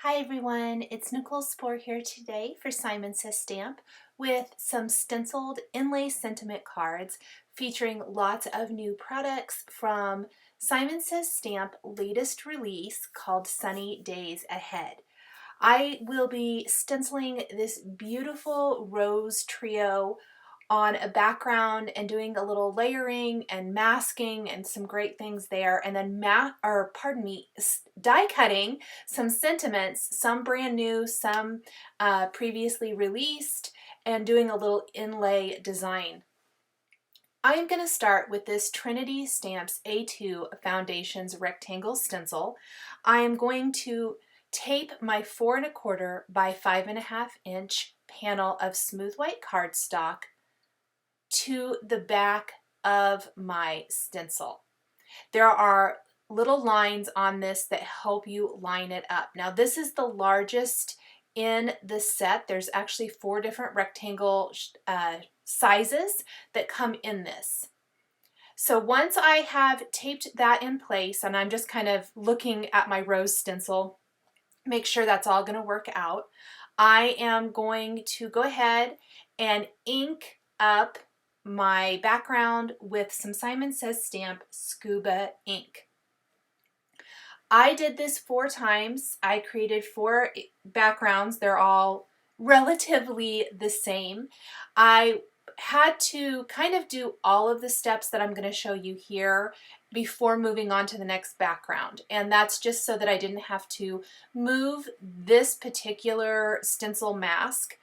Hi everyone, it's Nicole Spohr here today for Simon Says Stamp with some stenciled inlay sentiment cards featuring lots of new products from Simon Says Stamp latest release called Sunny Days Ahead. I will be stenciling this beautiful rose trio on a background and doing a little layering and masking and some great things there, and then die cutting some sentiments, some brand new, some previously released, and doing a little inlay design. I am going to start with this Trinity Stamps A2 Foundations Rectangle Stencil. I am going to tape my 4 1/4 by 5 1/2 inch panel of smooth white cardstock to the back of my stencil. There are little lines on this that help you line it up. Now this is the largest in the set. There's actually 4 different rectangle sizes that come in this. So once I have taped that in place, and I'm just kind of looking at my rose stencil, make sure that's all going to work out, I am going to go ahead and ink up my background with some Simon Says Stamp Scuba ink. I did this 4 times. I created 4 backgrounds. They're all relatively the same. I had to kind of do all of the steps that I'm going to show you here before moving on to the next background, and that's just so that I didn't have to move this particular stencil mask,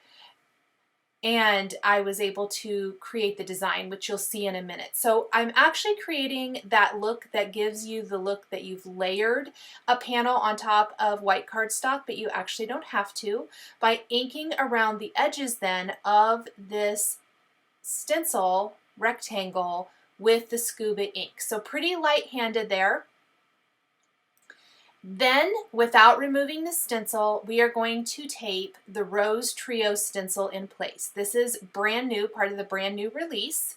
and I was able to create the design, which you'll see in a minute. So I'm actually creating that look that gives you the look that you've layered a panel on top of white cardstock, but you actually don't have to, by inking around the edges then of this stencil rectangle with the scuba ink. So pretty light-handed there. Then, without removing the stencil, we are going to tape the Rose Trio stencil in place. This is brand new, part of the brand new release.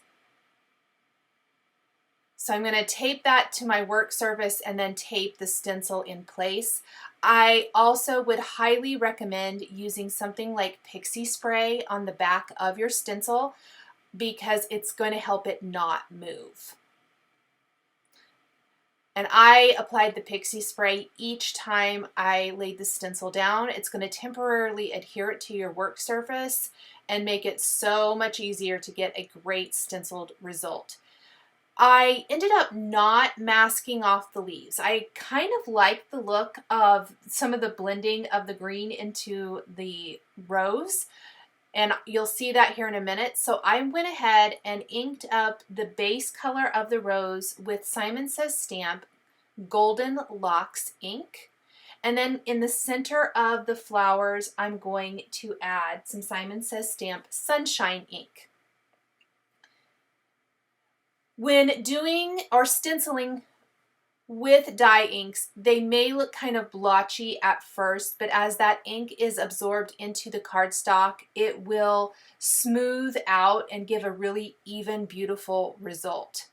So I'm going to tape that to my work surface and then tape the stencil in place. I also would highly recommend using something like pixie spray on the back of your stencil because it's going to help it not move. And I applied the pixie spray each time I laid the stencil down. It's going to temporarily adhere it to your work surface and make it so much easier to get a great stenciled result. I ended up not masking off the leaves. I kind of like the look of some of the blending of the green into the rose, and you'll see that here in a minute. So I went ahead and inked up the base color of the rose with Simon Says Stamp Golden Locks ink. And then in the center of the flowers, I'm going to add some Simon Says Stamp Sunshine ink. When doing or stenciling with dye inks, they may look kind of blotchy at first, but as that ink is absorbed into the cardstock, it will smooth out and give a really even, beautiful result.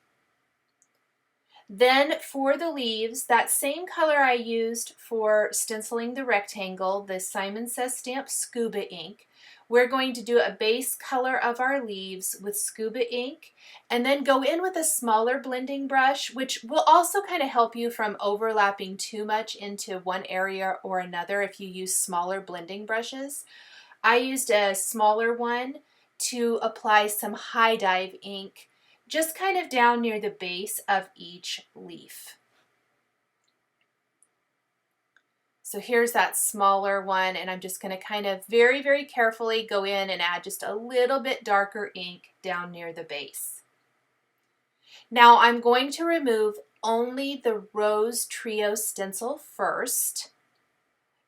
Then for the leaves, that same color I used for stenciling the rectangle, the Simon Says Stamp Scuba ink, we're going to do a base color of our leaves with scuba ink and then go in with a smaller blending brush, which will also kind of help you from overlapping too much into one area or another if you use smaller blending brushes. I used a smaller one to apply some high dive ink just kind of down near the base of each leaf. So here's that smaller one, and I'm just going to kind of very, very carefully go in and add just a little bit darker ink down near the base. Now I'm going to remove only the Rose Trio stencil first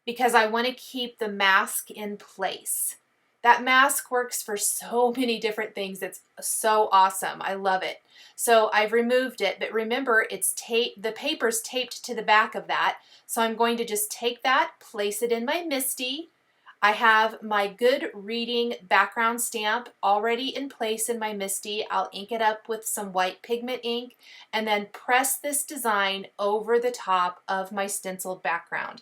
because I want to keep the mask in place. That mask works for so many different things. It's so awesome. I love it. So I've removed it, but remember it's the paper's taped to the back of that. So I'm going to just take that, place it in my MISTI. I have my good reading background stamp already in place in my MISTI. I'll ink it up with some white pigment ink and then press this design over the top of my stenciled background.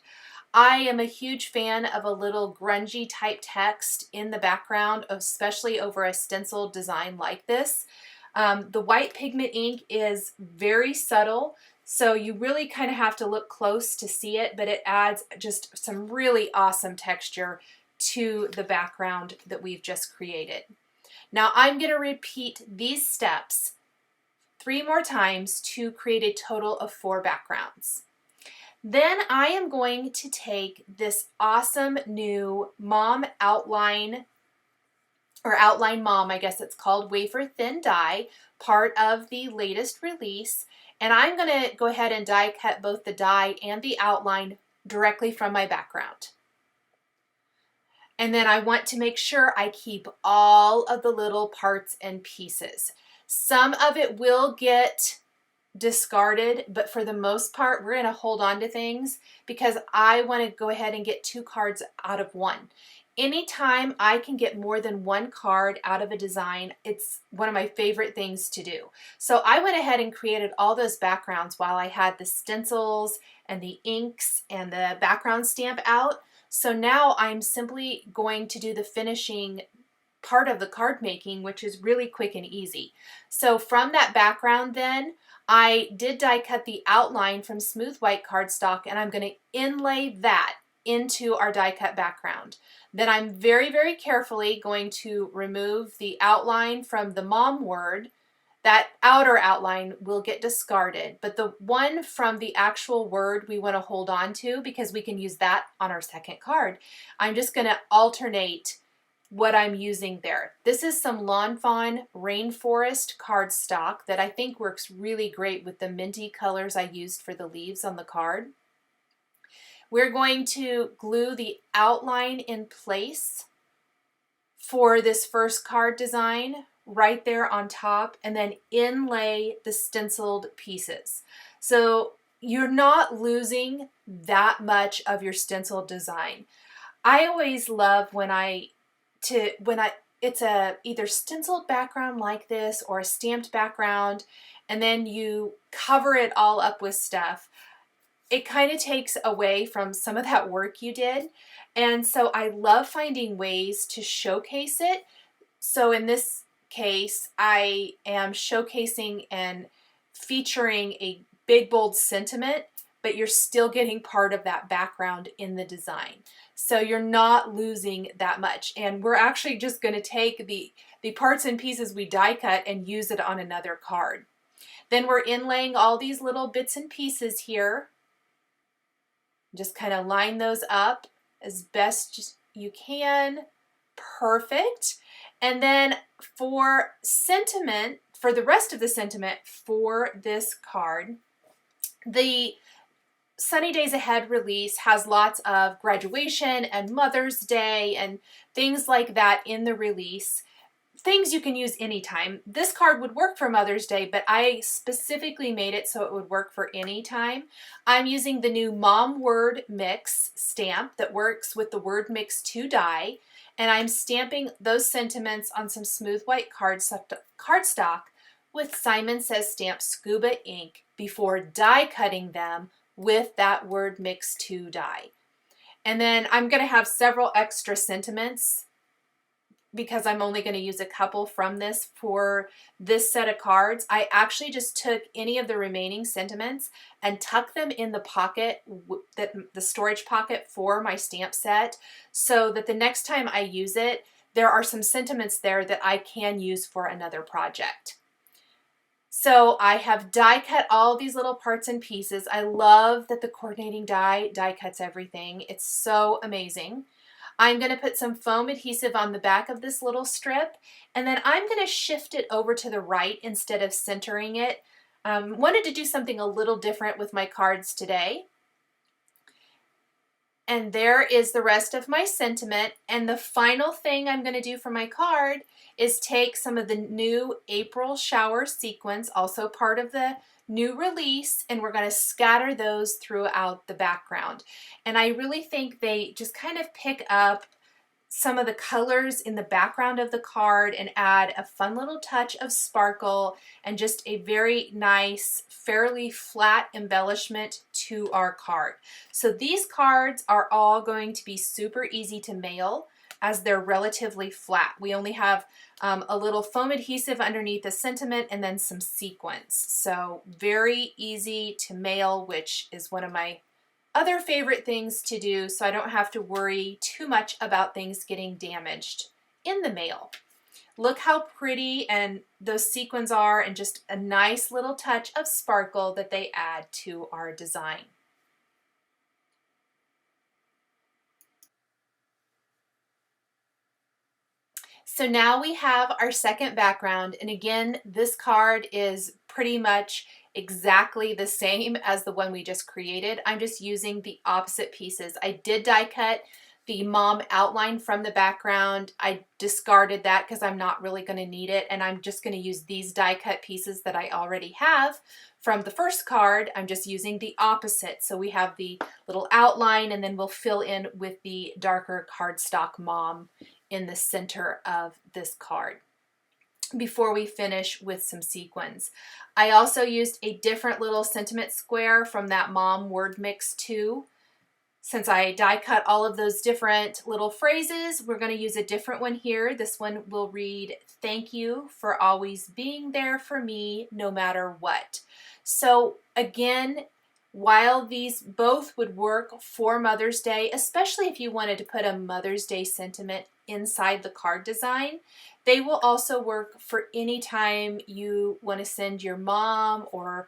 I am a huge fan of a little grungy type text in the background, especially over a stenciled design like this. The white pigment ink is very subtle, so you really kind of have to look close to see it, but it adds just some really awesome texture to the background that we've just created. Now I'm going to repeat these steps 3 more times to create a total of 4 backgrounds. Then I am going to take this awesome new Mom Outline, or Outline Mom, I guess it's called, Wafer Thin Die, part of the latest release, and I'm going to go ahead and die cut both the die and the outline directly from my background. And then I want to make sure I keep all of the little parts and pieces. Some of it will get discarded, but for the most part we're going to hold on to things because I want to go ahead and get 2 cards out of 1. Anytime I can get more than 1 card out of a design, it's one of my favorite things to do. So I went ahead and created all those backgrounds while I had the stencils and the inks and the background stamp out. So now I'm simply going to do the finishing part of the card making, which is really quick and easy. So from that background then, I did die cut the outline from smooth white cardstock, and I'm going to inlay that into our die cut background. Then I'm very, very carefully going to remove the outline from the mom word. That outer outline will get discarded, but the one from the actual word we want to hold on to because we can use that on our second card. I'm just going to alternate what I'm using there. This is some Lawn Fawn Rainforest cardstock that I think works really great with the minty colors I used for the leaves on the card. We're going to glue the outline in place for this first card design right there on top and then inlay the stenciled pieces. So you're not losing that much of your stenciled design. I always love when it's a either stenciled background like this or a stamped background and then you cover it all up with stuff. It kind of takes away from some of that work you did. And so I love finding ways to showcase it. So in this case, I am showcasing and featuring a big bold sentiment, but you're still getting part of that background in the design. So you're not losing that much. And we're actually just going to take the parts and pieces we die cut and use it on another card. Then we're inlaying all these little bits and pieces here. Just kind of line those up as best you can. Perfect. And then for sentiment, for the rest of the sentiment for this card, the Sunny Days Ahead release has lots of graduation and Mother's Day and things like that in the release. Things you can use anytime. This card would work for Mother's Day, but I specifically made it so it would work for any time. I'm using the new Mom Word Mix stamp that works with the Word Mix 2 die, and I'm stamping those sentiments on some smooth white cardstock with Simon Says Stamp Scuba ink before die cutting them with that Word Mix 2 die. And then I'm going to have several extra sentiments because I'm only going to use a couple from this for this set of cards. I actually just took any of the remaining sentiments and tucked them in the pocket, the storage pocket for my stamp set, so that the next time I use it, there are some sentiments there that I can use for another project. So I have die cut all these little parts and pieces. I love that the coordinating die cuts everything. It's so amazing. I'm going to put some foam adhesive on the back of this little strip, and then I'm going to shift it over to the right instead of centering it. Wanted to do something a little different with my cards today. And there is the rest of my sentiment. And the final thing I'm going to do for my card is take some of the new April shower sequins, also part of the new release, and we're going to scatter those throughout the background. And I really think they just kind of pick up some of the colors in the background of the card and add a fun little touch of sparkle and just a very nice, fairly flat embellishment to our card. So these cards are all going to be super easy to mail as they're relatively flat. We only have a little foam adhesive underneath the sentiment and then some sequins. So very easy to mail, which is one of my other favorite things to do, so I don't have to worry too much about things getting damaged in the mail. Look how pretty and those sequins are, and just a nice little touch of sparkle that they add to our design. So now we have our second background, and again, this card is pretty much exactly the same as the one we just created. I'm just using the opposite pieces. I did die cut the mom outline from the background. I discarded that because I'm not really going to need it, and I'm just going to use these die cut pieces that I already have from the first card. I'm just using the opposite. So we have the little outline, and then we'll fill in with the darker cardstock mom in the center of this card before we finish with some sequins. I also used a different little sentiment square from that mom word mix too. Since I die cut all of those different little phrases, we're going to use a different one here. This one will read, "Thank you for always being there for me no matter what." So again, while these both would work for Mother's Day, especially if you wanted to put a Mother's Day sentiment inside the card design, they will also work for any time you want to send your mom, or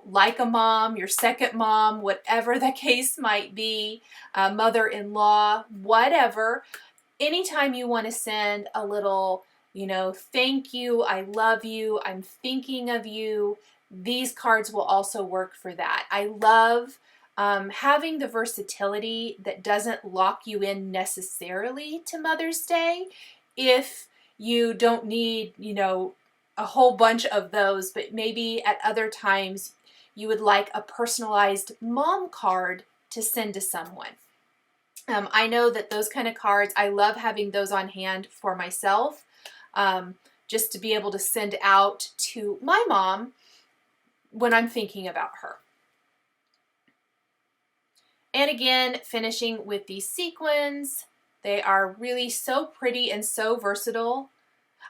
like a mom, your second mom, whatever the case might be, mother-in-law, whatever. Anytime you want to send a little, thank you, I love you, I'm thinking of you, these cards will also work for that. I love having the versatility that doesn't lock you in necessarily to Mother's Day if you don't need, a whole bunch of those, but maybe at other times you would like a personalized mom card to send to someone. I know that those kind of cards, I love having those on hand for myself, just to be able to send out to my mom when I'm thinking about her. And again, finishing with these sequins. They are really so pretty and so versatile.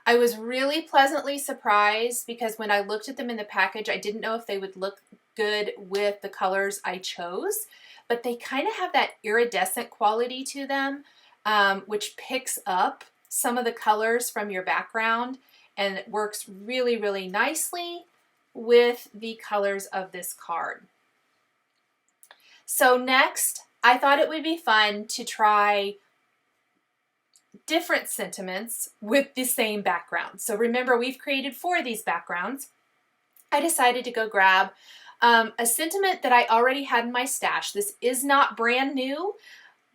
I was really pleasantly surprised because when I looked at them in the package, I didn't know if they would look good with the colors I chose, but they kind of have that iridescent quality to them, which picks up some of the colors from your background and works really, really nicely with the colors of this card. So next, I thought it would be fun to try different sentiments with the same background. So remember, we've created 4 of these backgrounds. I decided to go grab a sentiment that I already had in my stash. This is not brand new,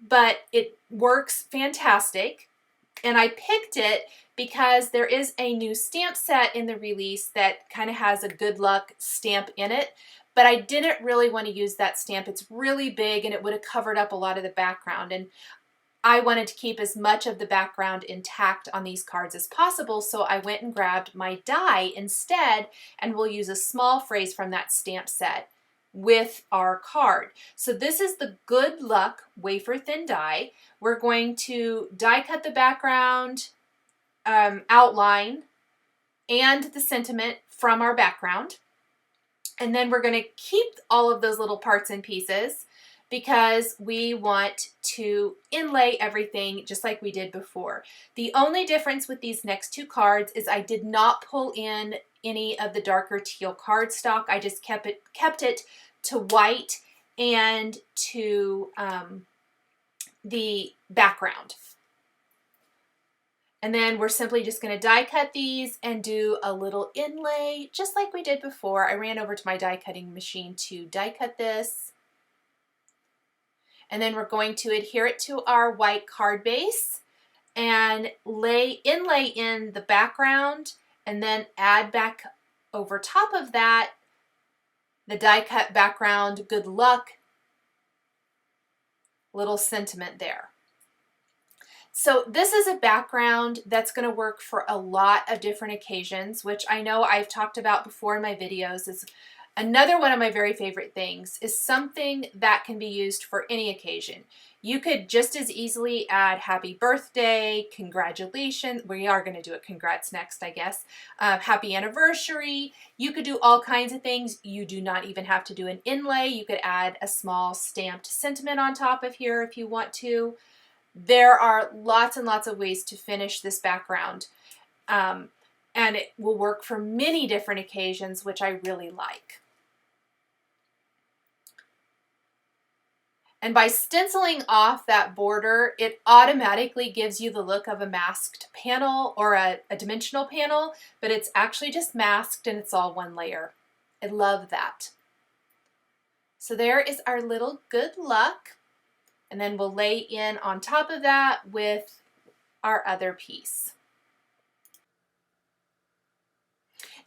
but it works fantastic. And I picked it because there is a new stamp set in the release that kind of has a good luck stamp in it, but I didn't really want to use that stamp. It's really big and it would have covered up a lot of the background, and I wanted to keep as much of the background intact on these cards as possible, so I went and grabbed my die instead, and we'll use a small phrase from that stamp set with our card. So this is the Good Luck Wafer Thin die. We're going to die cut the background outline and the sentiment from our background, and then we're going to keep all of those little parts and pieces because we want to inlay everything just like we did before. The only difference with these next 2 cards is I did not pull in any of the darker teal cardstock. I just kept it to white and to the background. And then we're simply just going to die cut these and do a little inlay just like we did before. I ran over to my die cutting machine to die cut this. And then we're going to adhere it to our white card base and inlay in the background, and then add back over top of that the die cut background Good Luck little sentiment there. So this is a background that's going to work for a lot of different occasions, which I know I've talked about before in my videos. Is another one of my very favorite things is something that can be used for any occasion. You could just as easily add happy birthday, congratulations. We are going to do it congrats next, I guess. Happy anniversary. You could do all kinds of things. You do not even have to do an inlay. You could add a small stamped sentiment on top of here if you want to. There are lots and lots of ways to finish this background, and it will work for many different occasions, which I really like. And by stenciling off that border, it automatically gives you the look of a masked panel or a dimensional panel, but it's actually just masked and it's all one layer. I love that. So there is our little good luck. And then we'll lay in on top of that with our other piece.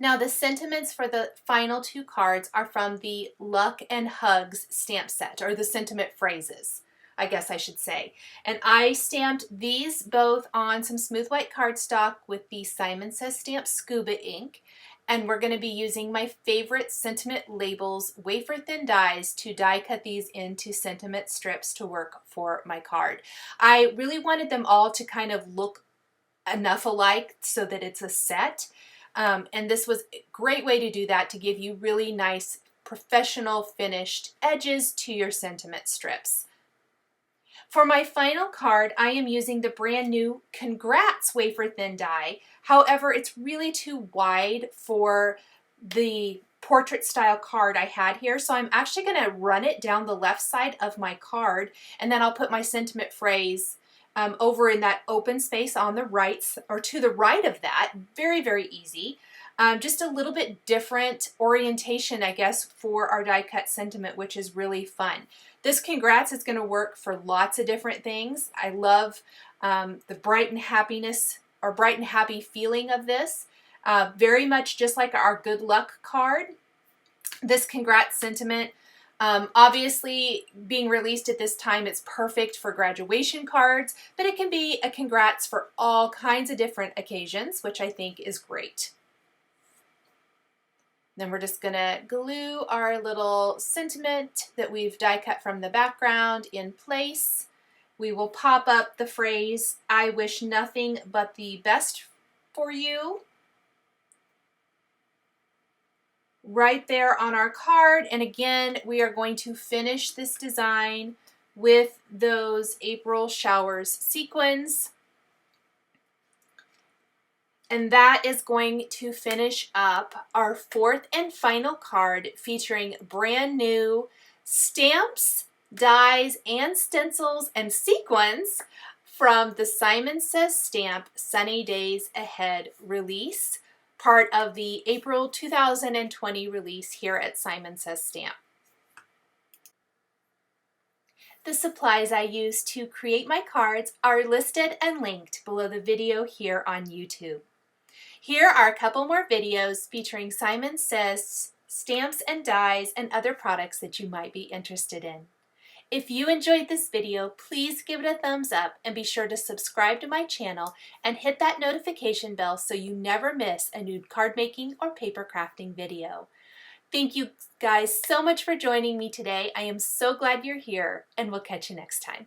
Now the sentiments for the final two cards are from the Luck and Hugs stamp set, or the sentiment phrases, I guess I should say. And I stamped these both on some smooth white cardstock with the Simon Says Stamp Scuba ink. And we're going to be using my favorite sentiment labels, wafer thin dies, to die cut these into sentiment strips to work for my card. I really wanted them all to kind of look enough alike so that it's a set. And this was a great way to do that, to give you really nice professional finished edges to your sentiment strips. For my final card, I am using the brand new Congrats wafer thin die. However, it's really too wide for the portrait style card I had here, so I'm actually going to run it down the left side of my card, and then I'll put my sentiment phrase over in that open space on the right, or to the right of that. Very, very easy. Just a little bit different orientation, I guess, for our die cut sentiment, which is really fun. This Congrats is going to work for lots of different things. I love the bright and happiness, or bright and happy feeling of this. Very much just like our good luck card. This Congrats sentiment, obviously being released at this time, it's perfect for graduation cards, but it can be a congrats for all kinds of different occasions, which I think is great. Then we're just gonna glue our little sentiment that we've die cut from the background in place. We will pop up the phrase, I wish nothing but the best for you, right there on our card. And again, we are going to finish this design with those April showers sequins. And that is going to finish up our fourth and final card, featuring brand new stamps, dies, and stencils and sequins from the Simon Says Stamp Sunny Days Ahead release, part of the April 2020 release here at Simon Says Stamp. The supplies I used to create my cards are listed and linked below the video here on YouTube. Here are a couple more videos featuring Simon Says stamps and dies and other products that you might be interested in. If you enjoyed this video, please give it a thumbs up and be sure to subscribe to my channel and hit that notification bell so you never miss a new card making or paper crafting video. Thank you guys so much for joining me today. I am so glad you're here, and we'll catch you next time.